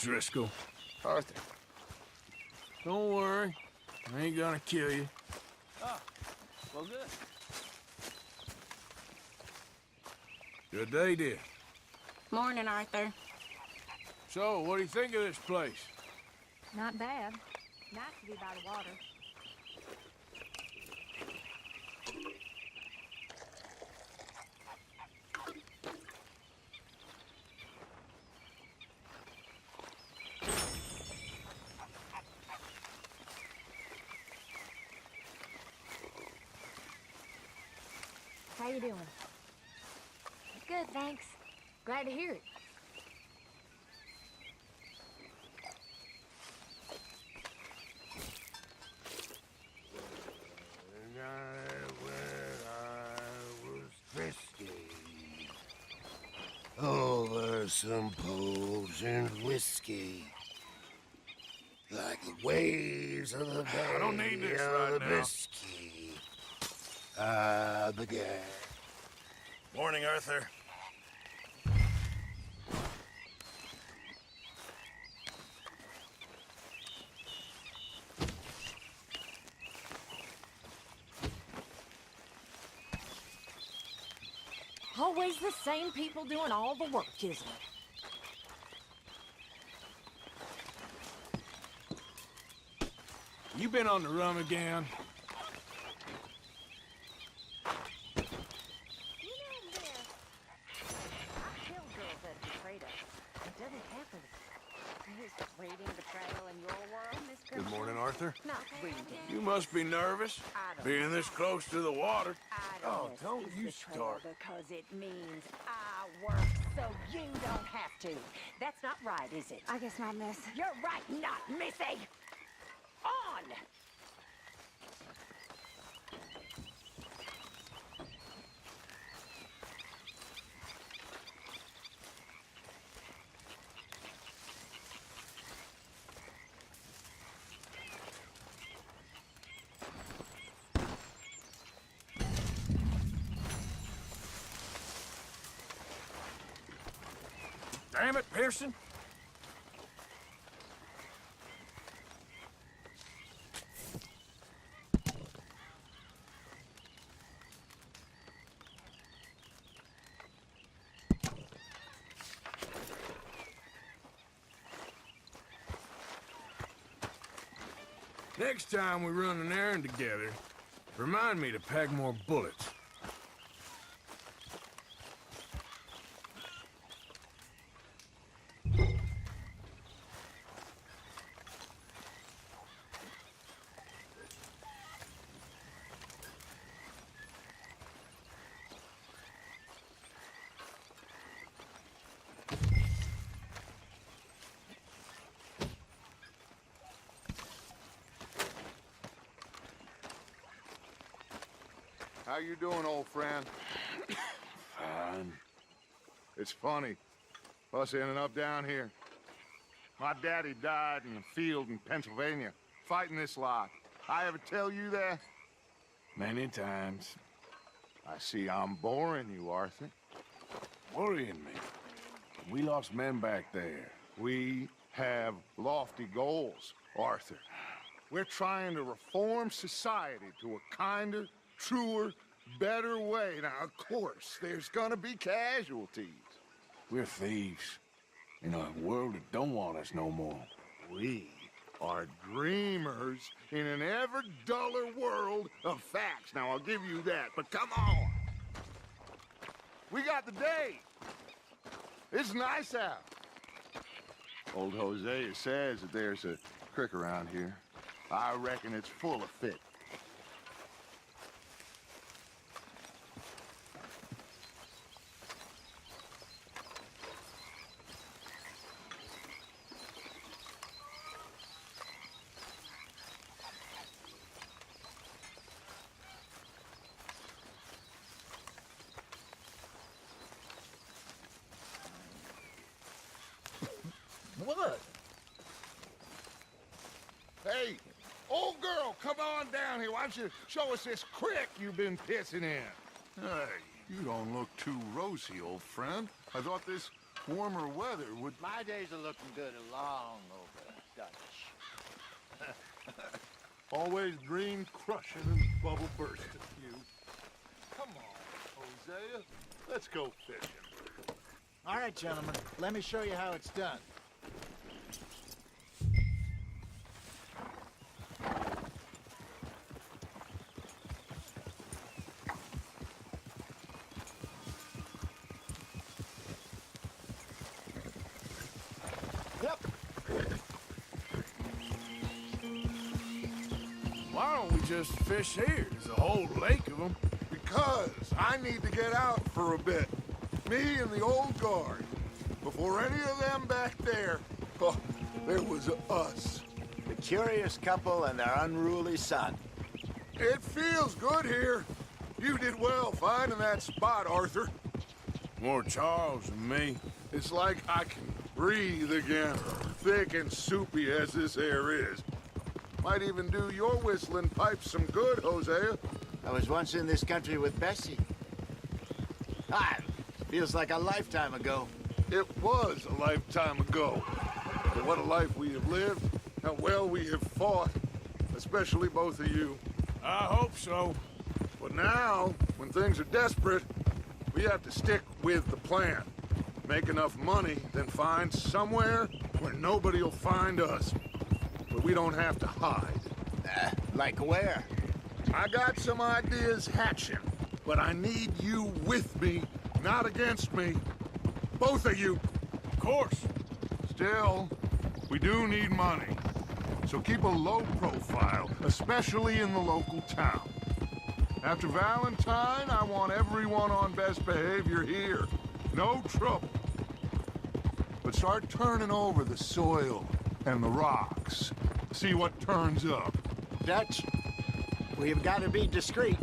Driscoll. Arthur. Don't worry. I ain't gonna kill you. Oh, well, good. Good day, dear. Morning, Arthur. So, what do you think of this place? Not bad. Nice to be by the water. How you doing? Good, thanks. Glad to hear it. Over some poles and whiskey, like the waves of the bay. I don't need this of right the now. Biscay. I began. Morning, Arthur. Always the same people doing all the work, isn't it? You been on the run again? You know, Miss, I kill girls that betray us. It doesn't happen. Is reading betrayal in your world, Miss Good morning, Arthur. Not reading. You must be nervous, being this close to the water. Oh, don't you start. Because it means I work so you don't have to. That's not right, is it? I guess not, miss. You're right, not missy. On! Damn it, Pearson. Next time we run an errand together, remind me to pack more bullets. How you doing, old friend? Fine. It's funny, us ending up down here. My daddy died in a field in Pennsylvania, fighting this lot. I ever tell you that? Many times. I see I'm boring you, Arthur. Worrying me. We lost men back there. We have lofty goals, Arthur. We're trying to reform society to a kinder, truer, better way. Now, of course, there's gonna be casualties. We're thieves. In a world that don't want us no more. We are dreamers in an ever duller world of facts. Now, I'll give you that, but come on. We got the day. It's nice out. Old Hosea says that there's a creek around here. I reckon it's full of fish. What? Hey, old girl, come on down here. Why don't you show us this creek you've been pissing in? Hey, you don't look too rosy, old friend. I thought this Warmer weather would... My days are looking good along over, Dutch. Always dream crushing and bubble bursting, you. Come on, Hosea. Let's go fishing. All right, gentlemen. Let me show you how it's done. Why don't we just fish here? There's a whole lake of them. Because I need to get out for a bit. Me and the old guard. Before any of them back there, oh, there was us. The curious couple and their unruly son. It feels good here. You did well finding that spot, Arthur. More Charles than me. It's like I can breathe again, thick and soupy as this air is. Might even do your whistling pipes some good, Hosea. I was once in this country with Bessie. Feels like a lifetime ago. It was a lifetime ago. But what a life we have lived, how well we have fought, especially both of you. I hope so. But now, when things are desperate, we have to stick with the plan. Make enough money, then find somewhere where nobody will find us. Where we don't have to hide. Like where? I got some ideas hatching, but I need you with me, not against me. Both of you. Of course. Still, we do need money. So keep a low profile, especially in the local town. After Valentine, I want everyone on best behavior here. No trouble. But start turning over the soil and the rocks. See what turns up. Dutch, we've got to be discreet.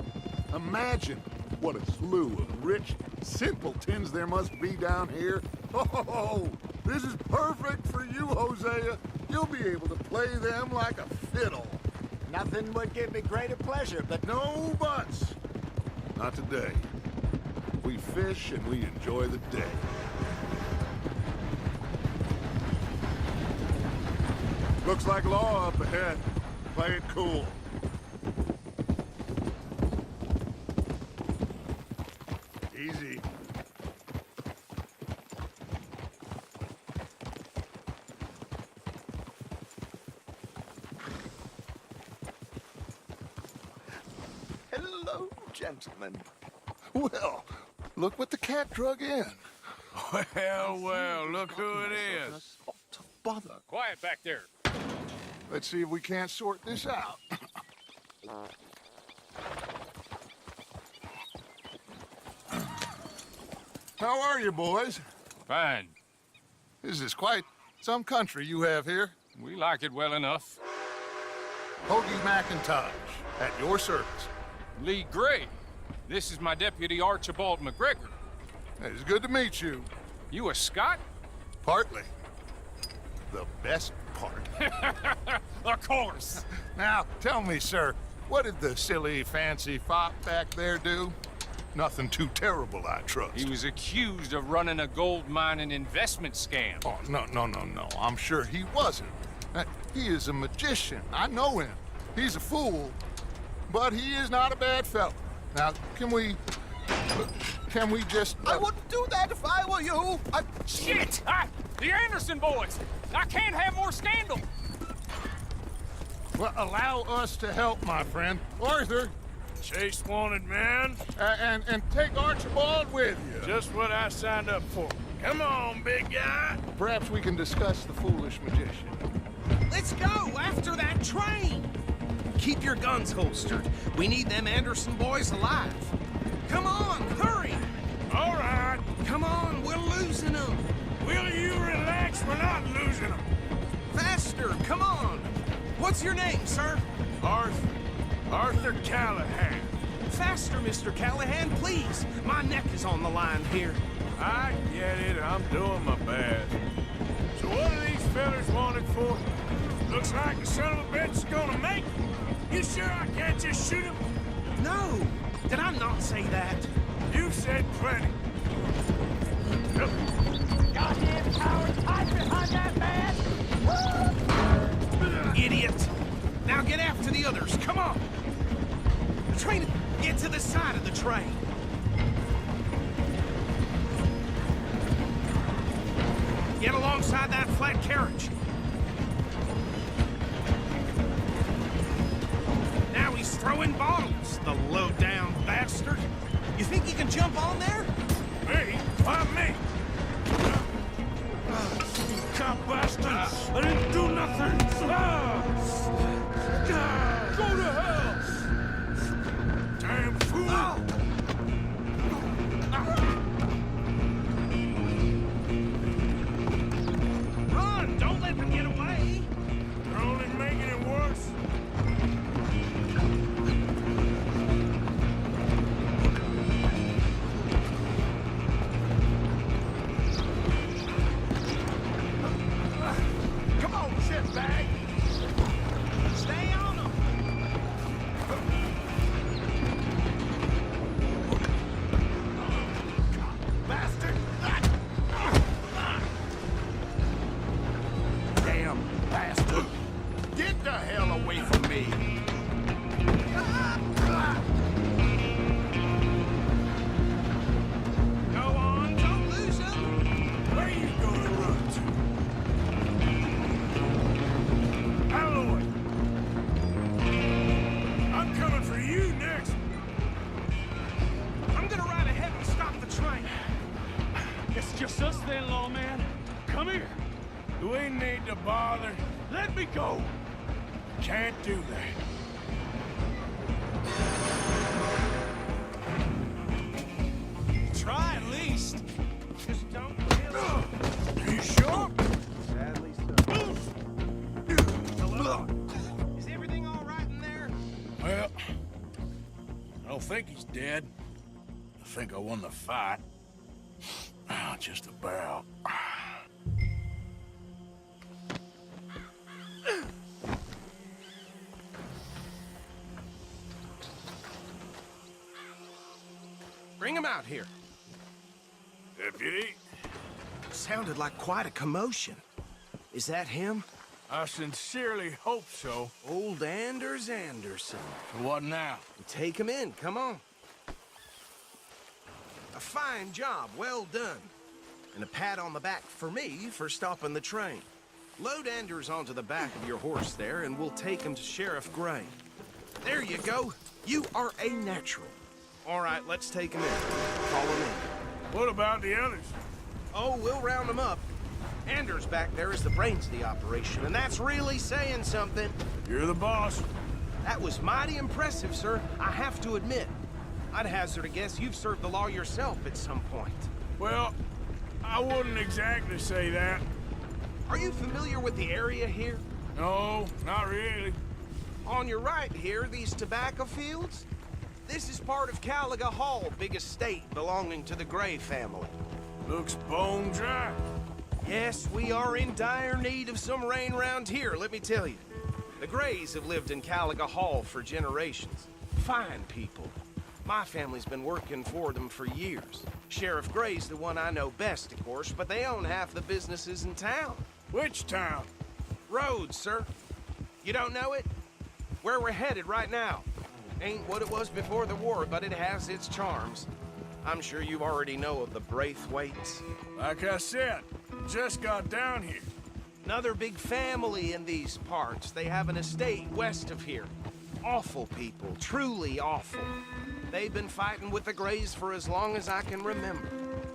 Imagine what a slew of rich simpletons there must be down here. Oh, this is perfect for you, Hosea. You'll be able to play them like a fiddle. Nothing would give me greater pleasure, but No buts. Not today. We fish and we enjoy the day. Looks like law up ahead. Play it cool. Easy. hello, gentlemen. Well, look what the cat drug in. Well, look who it is. Bother. Quiet back there. Let's see if we can't sort this out. How are you, boys? Fine. This is quite some country you have here. We like it well enough. Hoagie McIntosh, at your service. Lee Gray. This is my deputy Archibald McGregor. It's good to meet you. You a Scot? Partly. The best part. Of course. Now, tell me, sir, what did the silly, fancy fop back there do? Nothing too terrible, I trust. He was accused of running a gold mining investment scam. Oh, no. I'm sure he wasn't. He is a magician. I know him. He's a fool, but he is not a bad fellow. Now, can we just... I wouldn't do that if I were you. Shit! The Anderson boys! I can't have more scandal! Well, allow us to help, my friend. Arthur, Chase wanted man. and take Archibald with you. Just what I signed up for. Come on, big guy. Perhaps we can discuss the foolish magician. Let's go after that train! Keep your guns holstered. We need them Anderson boys alive. Come on, hurry! All right. Come on, we're losing them. Will you relax? We're not losing them. Faster, come on. What's your name, sir? Arthur Callahan. Faster, Mr. Callahan, please. My neck is on the line here. I get it. I'm doing my best. So what are these fellas wanted for? Looks like the son of a bitch is gonna make it. You sure I can't just shoot him? No, did I not say that? You've said plenty. God goddamn cowards hide behind that man! Idiot! Now get after the others, come on! The train, get to the side of the train. Get alongside that flat carriage. Now he's throwing bottles, the low-down bastard. You think he can jump on there? Me? Why me? You cop bastard! I didn't do nothing! Go to hell! Damn fool! Run! Don't let them get away! You're only making it worse. Come on, shitbag! Stay on them! Bastard! Damn bastard! Get the hell away from me! Go on, don't lose them! Where you gonna run to? Alloy! I'm coming for you next! I'm gonna ride ahead and stop the train. It's just us then, lawman. Come here. We need to bother. Let me go. Can't do that. Try at least. Just don't kill him. You sure? Sadly Is everything all right in there? Well, I don't think he's dead. I think I won the fight. Ah, just about. Bring him out here. Deputy, Sounded like quite a commotion. Is that him? I sincerely hope so. Old Anders Anderson. For what now? Take him in, come on. A fine job, well done. And a pat on the back for me for stopping the train. Load Anders onto the back of your horse there, and we'll take him to Sheriff Gray. There you go. You are a natural. All right, let's take him in. Follow me. What about the others? Oh, we'll round them up. Anders back there is the brains of the operation, and that's really saying something. You're the boss. That was mighty impressive, sir. I have to admit. I'd hazard a guess you've served the law yourself at some point. Well, I wouldn't exactly say that. Are you familiar with the area here? No, not really. On your right here, these tobacco fields? This is part of Caliga Hall, big estate belonging to the Gray family. Looks bone dry. Yes, we are in dire need of some rain round here, let me tell you. The Grays have lived in Caliga Hall for generations. Fine people. My family's been working for them for years. Sheriff Gray's the one I know best, of course, but they own half the businesses in town. Which town? Rhodes, sir. You don't know it? Where we're headed right now. Ain't what it was before the war, but it has its charms. I'm sure you already know of the Braithwaites. Like I said, just got down here. Another big family in these parts. They have an estate west of here. Awful people, truly awful. They've been fighting with the Grays for as long as I can remember.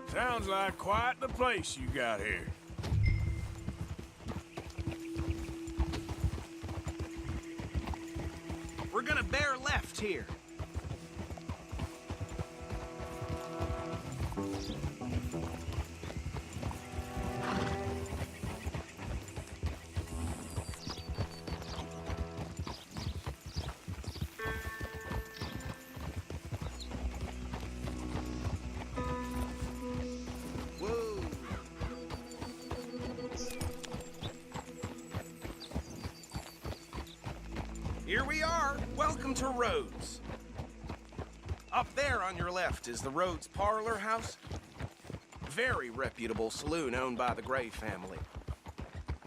Sounds like quite the place you got here. We're gonna bear left here. Whoa. Here we are. Welcome to very reputable saloon owned by the Gray family.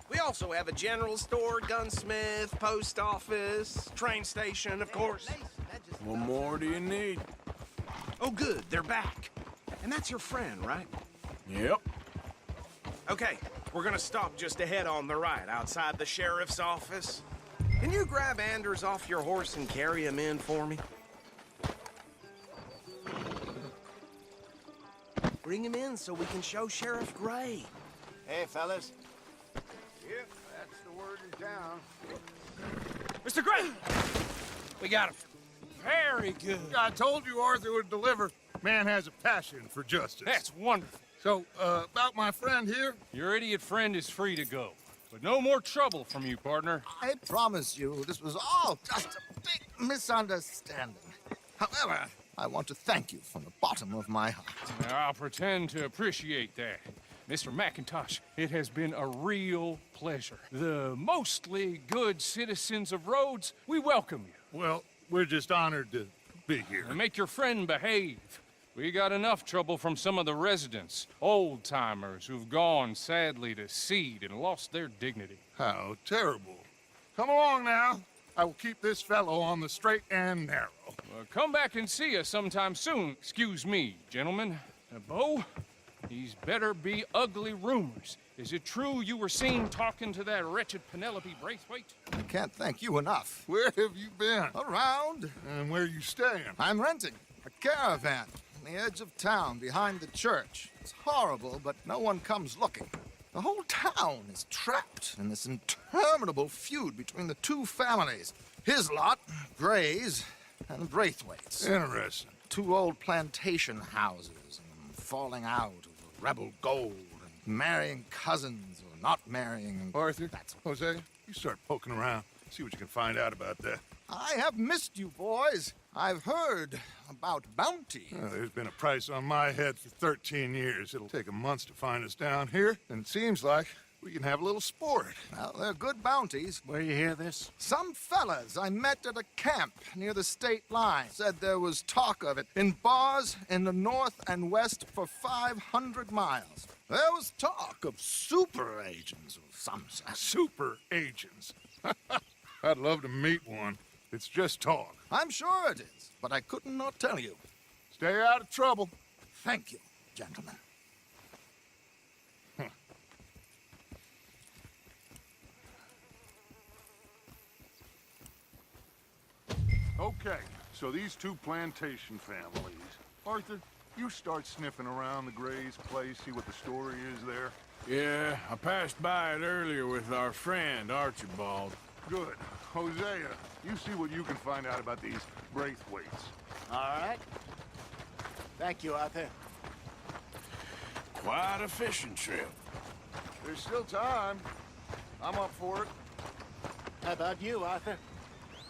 We also have a general store, gunsmith, post office, train station, of course. What more do you need? Oh, good, they're back. And that's your friend, right? Yep. Okay, we're gonna stop just ahead on the right, outside the sheriff's office. Can you grab Anders off your horse and carry him in for me? Bring him in so we can show Sheriff Gray. Hey, fellas. Yep, that's the word in town. Mr. Gray! We got him. Very good. I told you Arthur would deliver. Man has a passion for justice. That's wonderful. So, about my friend here? Your idiot friend is free to go. But no more trouble from you, partner. I promise you, this was all just a big misunderstanding. However, I want to thank you from the bottom of my heart. I'll pretend to appreciate that. Mr. McIntosh, it has been a real pleasure. The mostly good citizens of Rhodes, we welcome you. Well, we're just honored to be here. And make your friend behave. We got enough trouble from some of the residents, old-timers who've gone, sadly, to seed and lost their dignity. How terrible. Come along now. I will keep this fellow on the straight and narrow. Come back and see us sometime soon. Excuse me, gentlemen. Bo, these better be ugly rumors. Is it true you were seen talking to that wretched Penelope Braithwaite? I can't thank you enough. Where have you been? Around. And where you staying? I'm renting a caravan on the edge of town behind the church. It's horrible, but no one comes looking. The whole town is trapped in this interminable feud between the two families. His lot, Gray's, and Braithwaite's. Interesting. Two old plantation houses, and falling out over rebel gold, and marrying cousins or not marrying. Arthur, That's Jose, you start poking around. See what you can find out about that. I have missed you, boys. I've heard about bounty. There's been a price on my head for 13 years. It'll take a month to find us down here, and it seems like we can have a little sport. Well, they're good bounties. Where you hear this? Some fellas I met at a camp near the state line said there was talk of it in bars in the north and west for 500 miles. There was talk of super agents of some sort. Super agents. I'd love to meet one. It's just talk. I'm sure it is, but I couldn't not tell you. Stay out of trouble. Thank you, gentlemen. Okay, so these two plantation families. Arthur, you start sniffing around the Gray's place, see what the story is there. Yeah, I passed by it earlier with our friend, Archibald. Good. Hosea, you see what you can find out about these Braithwaites. All right. Thank you, Arthur. Quite a fishing trip. There's still time. I'm up for it. How about you, Arthur?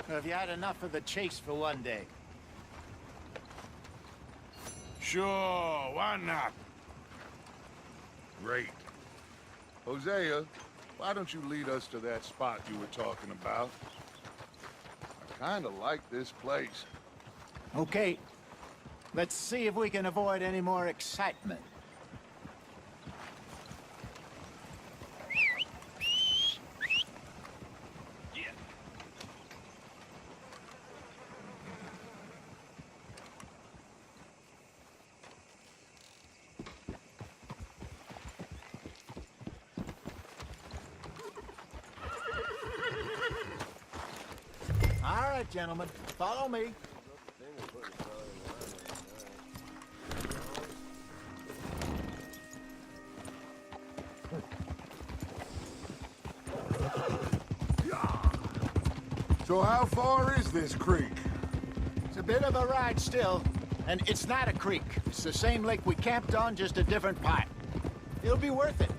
Have you had enough of the chase for one day? Sure, why not? Great. Hosea, why don't you lead us to that spot you were talking about? I kind of like this place. Okay. Let's see if we can avoid any more excitement. All right, gentlemen, follow me. So how far is this creek? It's a bit of a ride still, and it's not a creek. It's the same lake we camped on, just a different part. It'll be worth it.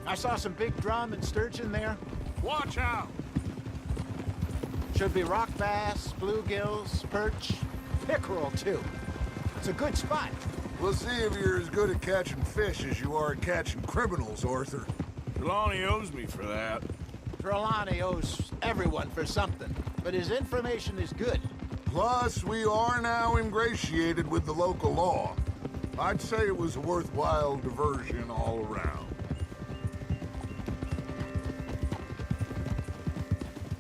I saw some big drum and sturgeon there. Watch out! Should be rock bass, bluegills, perch, pickerel too. It's a good spot. We'll see if you're as good at catching fish as you are at catching criminals, Arthur. Trelawney owes me for that. Trelawney owes everyone for something, but his information is good. Plus, we are now ingratiated with the local law. I'd say it was a worthwhile diversion all around.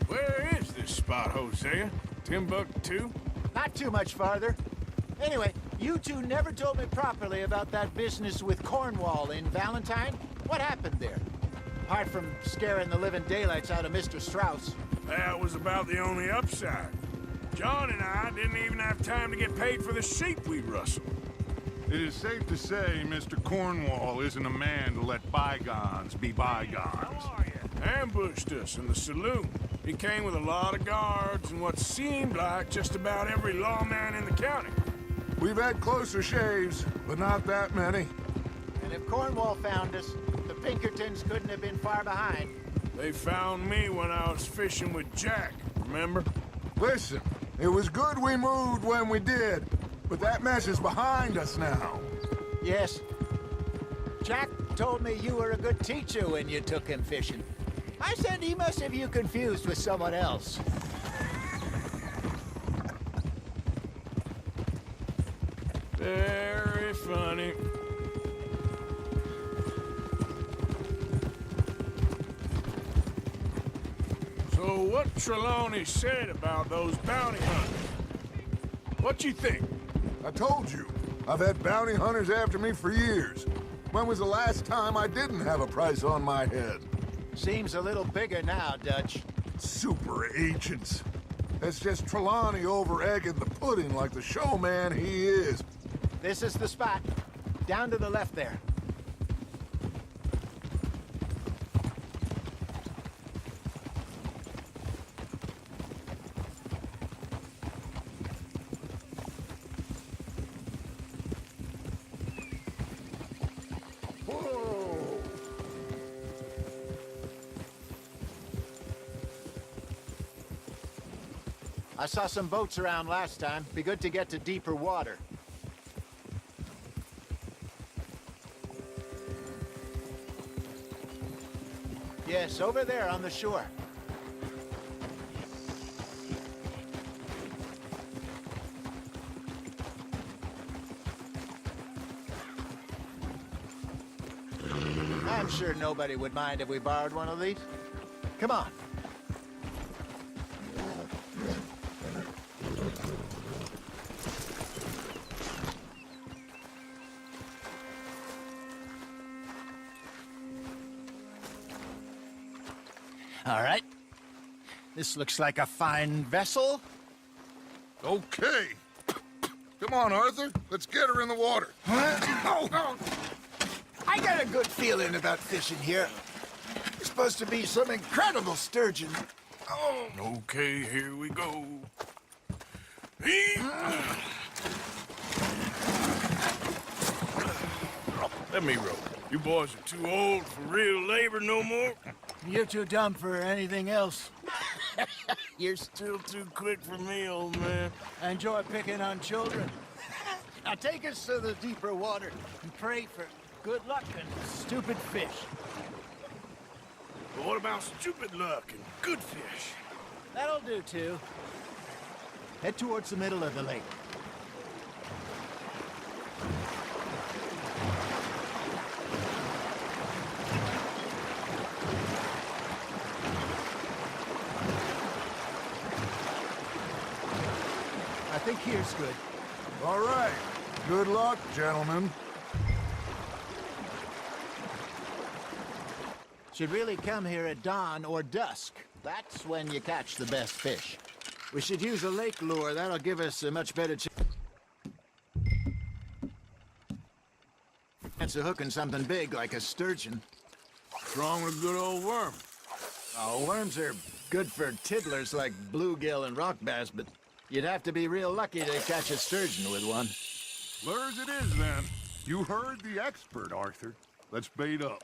Where is this spot, Hosea? Timbuktu? Not too much farther. Anyway, you two never told me properly about that business with Cornwall in Valentine. What happened there? Apart from scaring the living daylights out of Mr. Strauss. That was about the only upside. John and I didn't even have time to get paid for the sheep we rustled. It is safe to say Mr. Cornwall isn't a man to let bygones be bygones. Ambushed us in the saloon. He came with a lot of guards and what seemed like just about every lawman in the county. We've had closer shaves, but not that many. And if Cornwall found us, the Pinkertons couldn't have been far behind. They found me when I was fishing with Jack, remember? Listen, it was good we moved when we did, but that mess is behind us now. Yes. Jack told me you were a good teacher when you took him fishing. I said he must have you confused with someone else. Very funny. So what Trelawney said about those bounty hunters? What you think? I told you, I've had bounty hunters after me for years. When was the last time I didn't have a price on my head? Seems a little bigger now, Dutch. Super agents. That's just Trelawney over-egging the pudding like the showman he is. This is the spot. Down to the left there. Whoa! I saw some boats around last time. Be good to get to deeper water. Yes, over there on the shore. I'm sure nobody would mind if we borrowed one of these. Come on. All right. This looks like a fine vessel. Okay. Come on, Arthur. Let's get her in the water. Oh. I got a good feeling about fishing here. It's supposed to be some incredible sturgeon. Oh. Okay, here we go. Let me row. You boys are too old for real labor no more. You're too dumb for anything else. You're still too quick for me, old man. I enjoy picking on children. Now take us to the deeper water and pray for good luck and stupid fish. But what about stupid luck and good fish? That'll do, too. Head towards the middle of the lake. I think here's good. All right. Good luck, gentlemen. Should really come here at dawn or dusk. That's when you catch the best fish. We should use a lake lure. That'll give us a much better chance of hooking something big like a sturgeon. What's wrong with a good old worm? Oh, worms are good for tiddlers like bluegill and rock bass, but you'd have to be real lucky to catch a sturgeon with one. Lures it is, then. You heard the expert, Arthur. Let's bait up.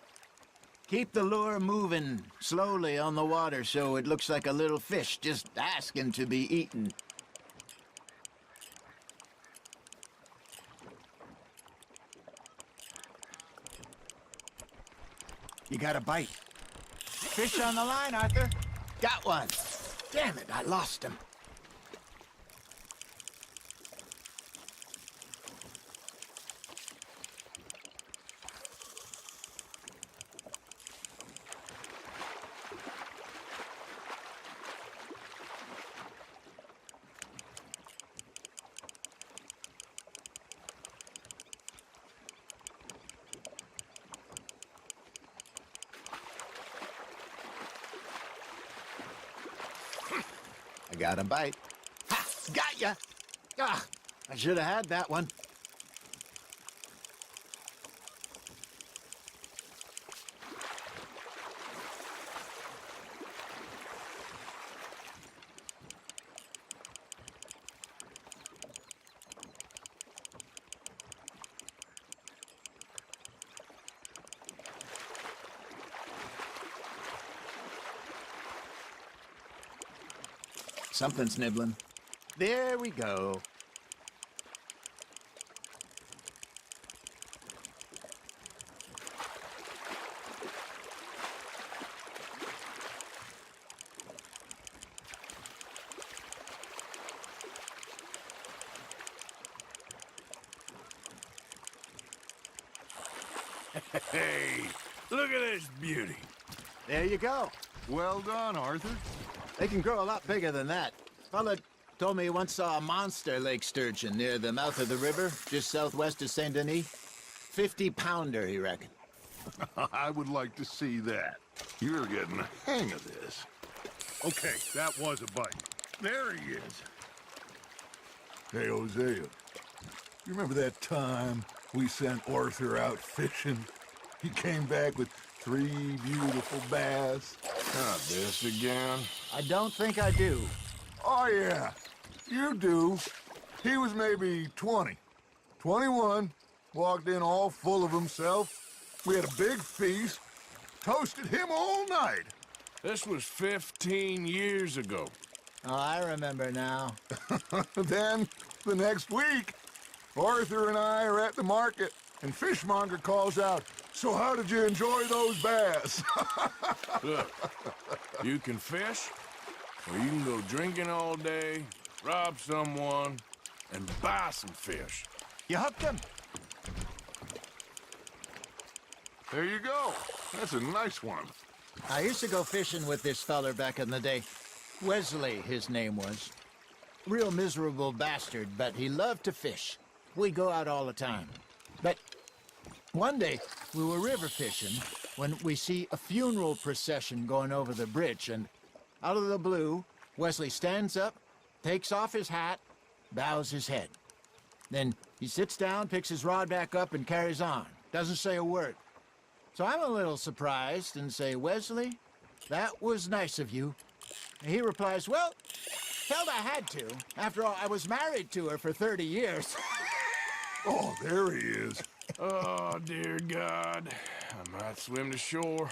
Keep the lure moving slowly on the water so it looks like a little fish just asking to be eaten. You got a bite. Fish on the line, Arthur. Got one. Damn it, I lost him. I got a bite. Ha! Got ya! Ah, I should have had that one. Something's nibbling. There we go. Hey, look at this beauty. There you go. Well done, Arthur. They can grow a lot bigger than that. Fella told me he once saw a monster lake sturgeon near the mouth of the river, just southwest of Saint Denis. 50-pounder, he reckoned. I would like to see that. You're getting the hang of this. Okay, that was a bite. There he is. Hey, Hosea. You remember that time we sent Arthur out fishing? He came back with 3 beautiful bass. Not this again. I don't think I do. Oh, yeah. You do. He was maybe 20. 21. Walked in all full of himself. We had a big feast. Toasted him all night. This was 15 years ago. Oh, I remember now. Then, the next week, Arthur and I are at the market, and Fishmonger calls out, "So how did you enjoy those bass?" Look, you can fish, or you can go drinking all day, rob someone, and buy some fish. You hooked him? There you go. That's a nice one. I used to go fishing with this feller back in the day. Wesley, his name was. Real miserable bastard, but he loved to fish. We'd go out all the time. But one day, we were river fishing when we see a funeral procession going over the bridge, and out of the blue, Wesley stands up, takes off his hat, bows his head. Then he sits down, picks his rod back up, and carries on. Doesn't say a word. So I'm a little surprised and say, "Wesley, that was nice of you." And he replies, "Well, hell, I had to. After all, I was married to her for 30 years. Oh, there he is. Oh, dear God. I might swim to shore.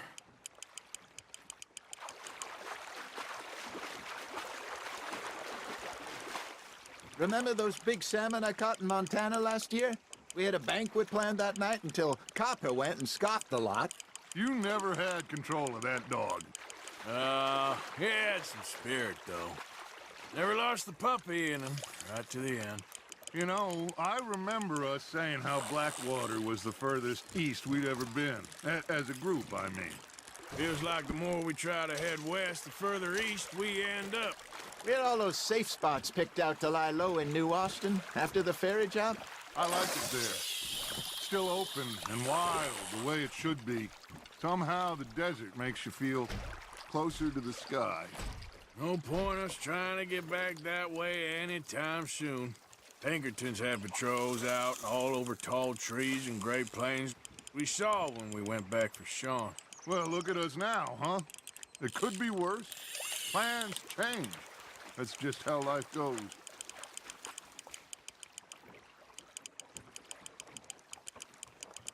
Remember those big salmon I caught in Montana last year? We had a banquet planned that night until Copper went and scoffed the lot. You never had control of that dog. He had some spirit, though. Never lost the puppy in him, right to the end. You know, I remember us saying how Blackwater was the furthest east we'd ever been. As a group, I mean. Feels like the more we try to head west, the further east we end up. We had all those safe spots picked out to lie low in New Austin after the ferry job. I like it there. Still open and wild, the way it should be. Somehow the desert makes you feel closer to the sky. No point us trying to get back that way anytime soon. Pinkertons had patrols out all over tall trees and Great Plains. We saw when we went back for Sean. Well, look at us now, huh? It could be worse. Plans change. That's just how life goes.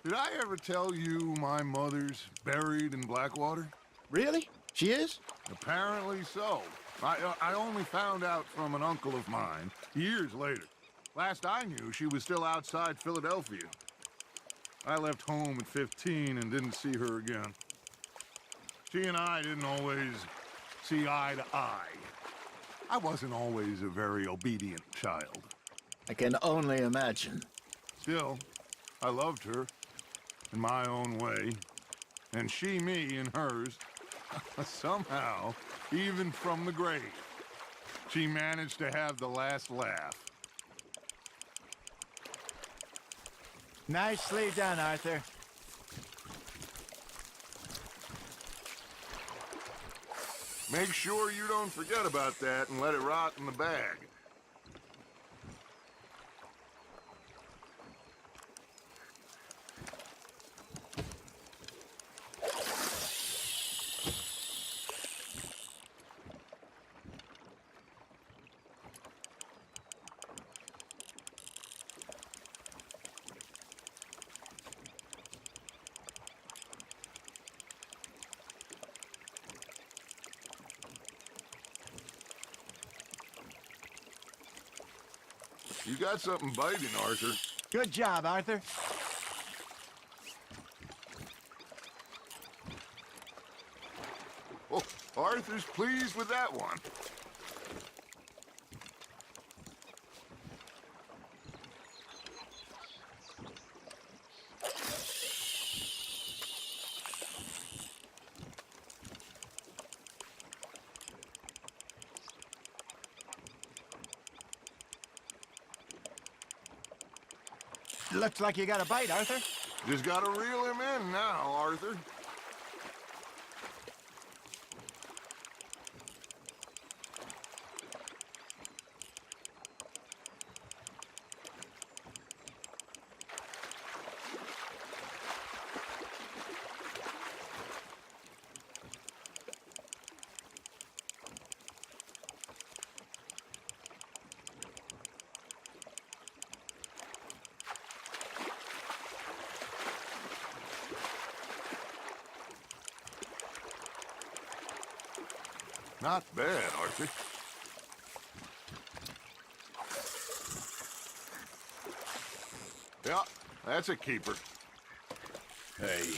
Did I ever tell you my mother's buried in Blackwater? Really? She is? Apparently so. I only found out from an uncle of mine years later. Last I knew, she was still outside Philadelphia. I left home at 15 and didn't see her again. She and I didn't always see eye to eye. I wasn't always a very obedient child. I can only imagine. Still, I loved her in my own way, and she me in hers. Somehow, even from the grave, she managed to have the last laugh. Nicely done, Arthur. Make sure you don't forget about that and let it rot in the bag. You got something biting, Arthur. Good job, Arthur. Oh, Arthur's pleased with that one. Looks like you got a bite, Arthur. Just gotta reel him in now, Arthur. Not bad, Arthur. Yeah, that's a keeper. Hey,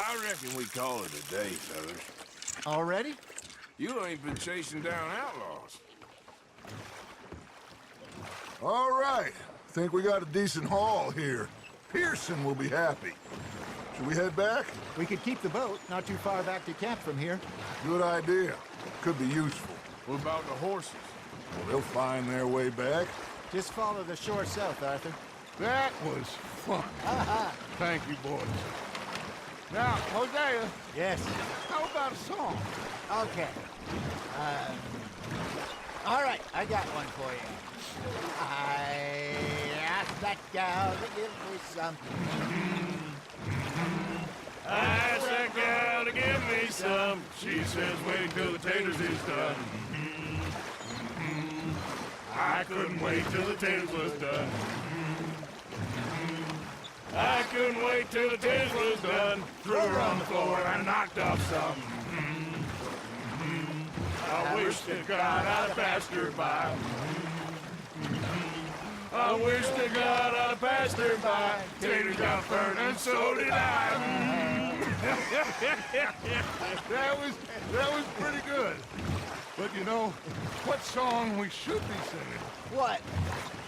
I reckon we call it a day, fellas. Already? You ain't been chasing down outlaws. All right. Think we got a decent haul here. Pearson will be happy. Should we head back? We could keep the boat not too far back to camp from here. Good idea. Could be useful. What about the horses? Well, they'll find their way back. Just follow the shore south, Arthur. That was fun. Thank you, boys. Now, Hosea, Yes. how about a song? Okay. All right, I got one for you. I asked that gal to give me some. I asked that gal to give me some. She says, wait till the taters is done. I couldn't wait till the taters was done. I couldn't wait till the taters was done. Threw her on the floor and knocked off some. I wish to God I'd passed her by. I wish to God I'd passed her by. Taters got burned and so did I. That was pretty good. But you know, what song we should be singing? What?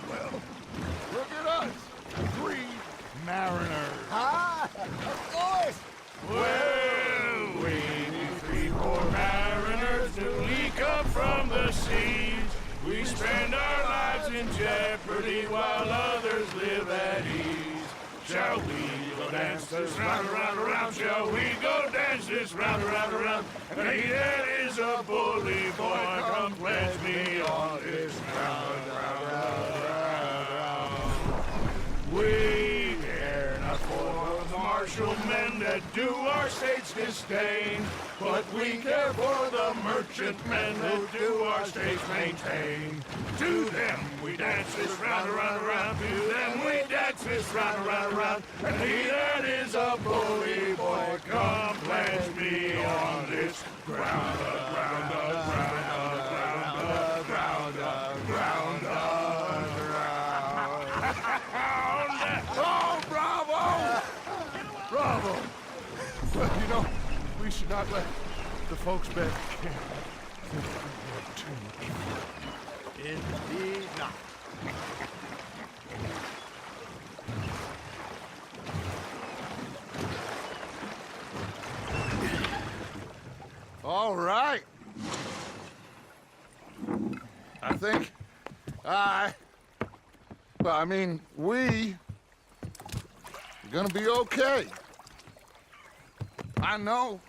Well, look at us. 3 mariners. Ah, of course. Well, we 3 poor mariners newly come from the seas. We spend our lives in jeopardy while others live at ease. Shall we go dance this round, around, around? Shall we go dance this round, around, around? And he that is a bully boy, come pledge me on this round, round, round, round. We care not for the martial men that do our state's disdain, but we care for the merchant men who do our states maintain. To them we dance this round, around, around. To them we dance this round, around, around. And he that is a bully boy, come pledge me on this ground, ground, ground, ground, ground, ground, ground. Oh, bravo! Bravo! Well, you know, we should not let the folks back at camp think we have too much fun. Indeed not. All right. I think we are gonna be okay. I know.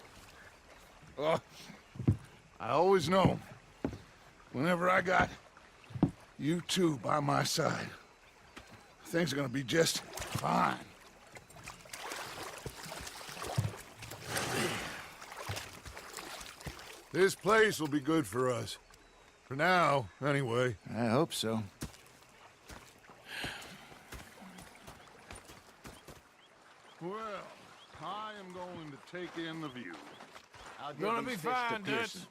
I always know, whenever I got you two by my side, things are gonna be just fine. This place will be good for us. For now, anyway. I hope so. Well, I am going to take in the view. I'll give Gonna these be fish to fine, Pearson. Dutch.